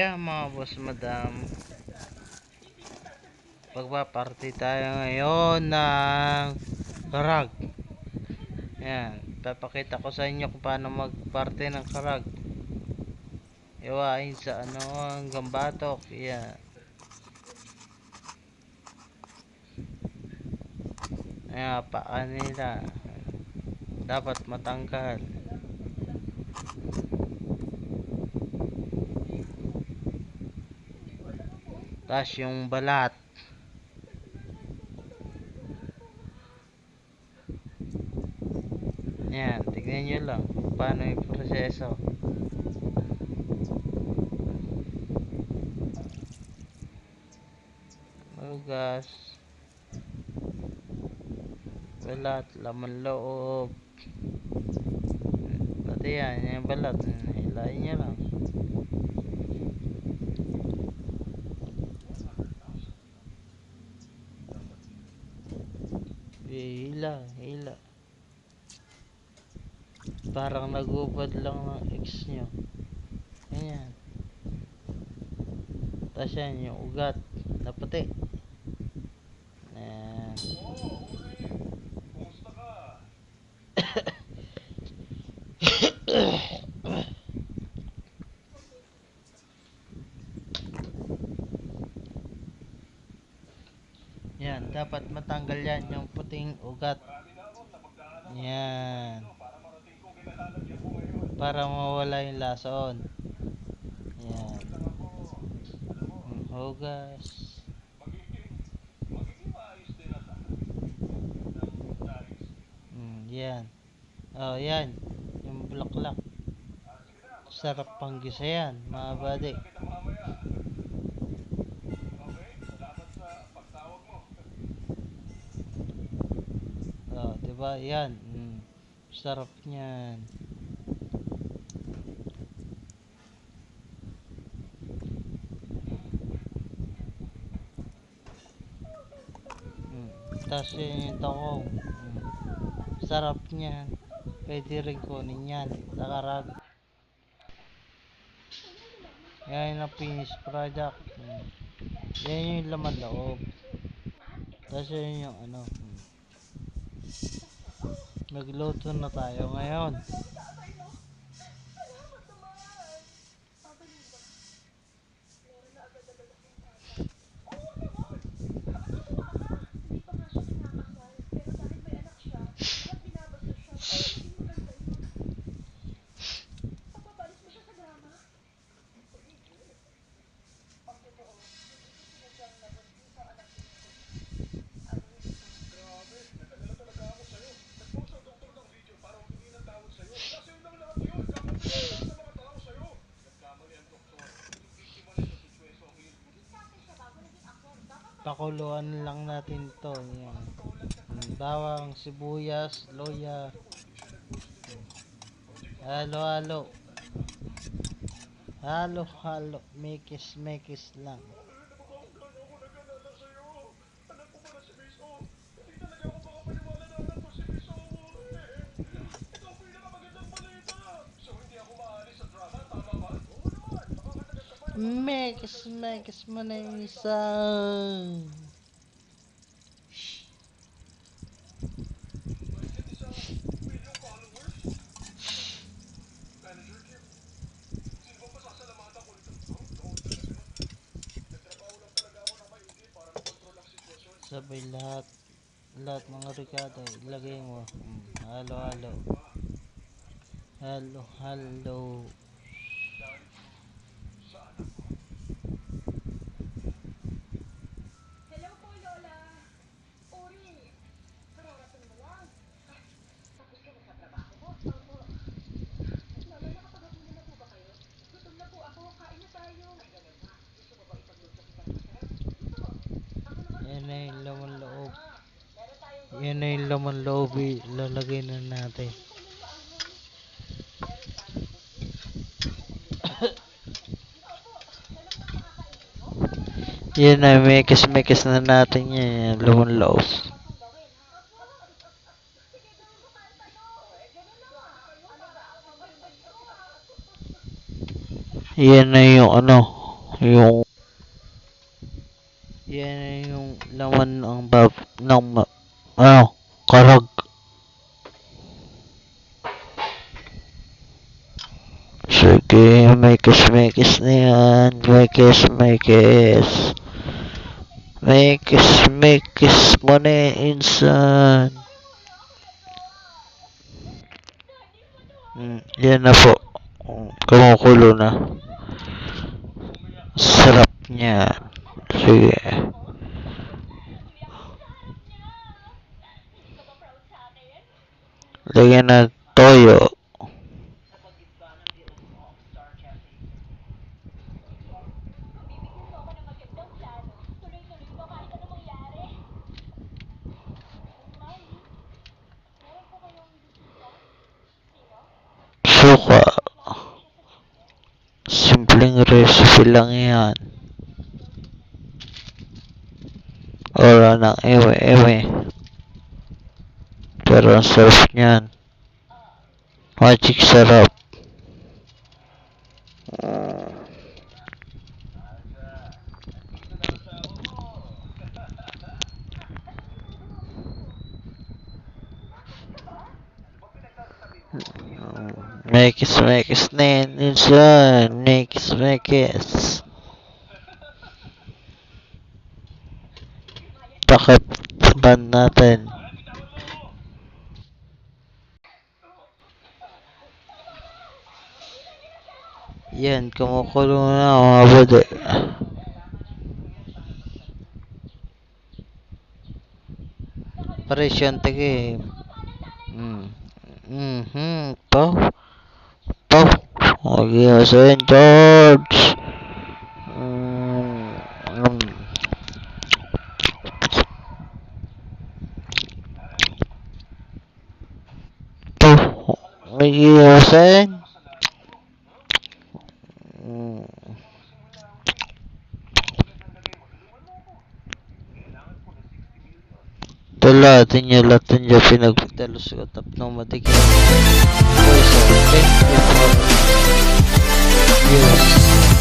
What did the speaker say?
Ayan mga boss madam, magpaparty tayo ngayon ng karag. Ayan, papakita ko sa inyo kung paano magparty ng karag. Iwain sa hanggang batok. Ayan. Ayan, paa nila dapat matanggal. Tapos yung balat. Ayan, tignan nyo lang kung paano yung proseso. Hugas, balat, laman loob. Pati yan, yung balat, hilahin nyo lang. Hila. Parang nagubad lang ng ex nyo. Ayan. Tapos yan, yung ugat na puti. Ayan. Yan, dapat matanggal yan, yung puting ugat. Yan. Para mawala yung lason. Yan. Hugas. Yan. Oh, yan. Yung bulaklak. Sarap pang gisa yan, mga buddy. Oh, diba? Yan. Sarap niyan. Tapos yung takong. Sarap niyan. Pwede rin kunin yan sa karag. Yan ang finished product. Yan yung laman loob. Tapos yun yung Nagluto na tayo ngayon. Pakuluan lang natin to. Yan. Bawang, sibuyas, loya. Halo. Mekis lang. Mekis mo na yung isa. Sabay lahat mga ricado ilagay mo. Halo. Hello po, Lola. Uri, kararating mo lang. Tapos ka na sa trabaho mo. Opo. Lola, nakapag-apunan na po ba kayo? Gutom na po ako. Kain na tayo. Ay, ganun ba? Gusto mo ba ipagluto kita ng masarap? Gusto mo? Ako naman. Yan na yung laman loob. Yan na yung laman loob. Ilalagay na natin. Yan na, mekis na natin yan. Laman loob. Yan na yung Yung yan yung laman ng ano, karag. Sige, mekis na yan. Mekis. Mekis mo na yan, insan. Yan na po. Kumukulo na. Sarap niya. Sige. Lagyan na toyo. Suka. Simpleng recipe lang yan. Wala nang eme. Pero ang sarap niyan. Magic sarap. Mekis na yan, insan. Mekis. Takip ban natin. Yan, kumukulo na mga bude. Presyon tige. To. Okay, St. George. To. Okay, St. Lahat niya pinagdalos ko tap ng matigil. Okay, so thank you for years.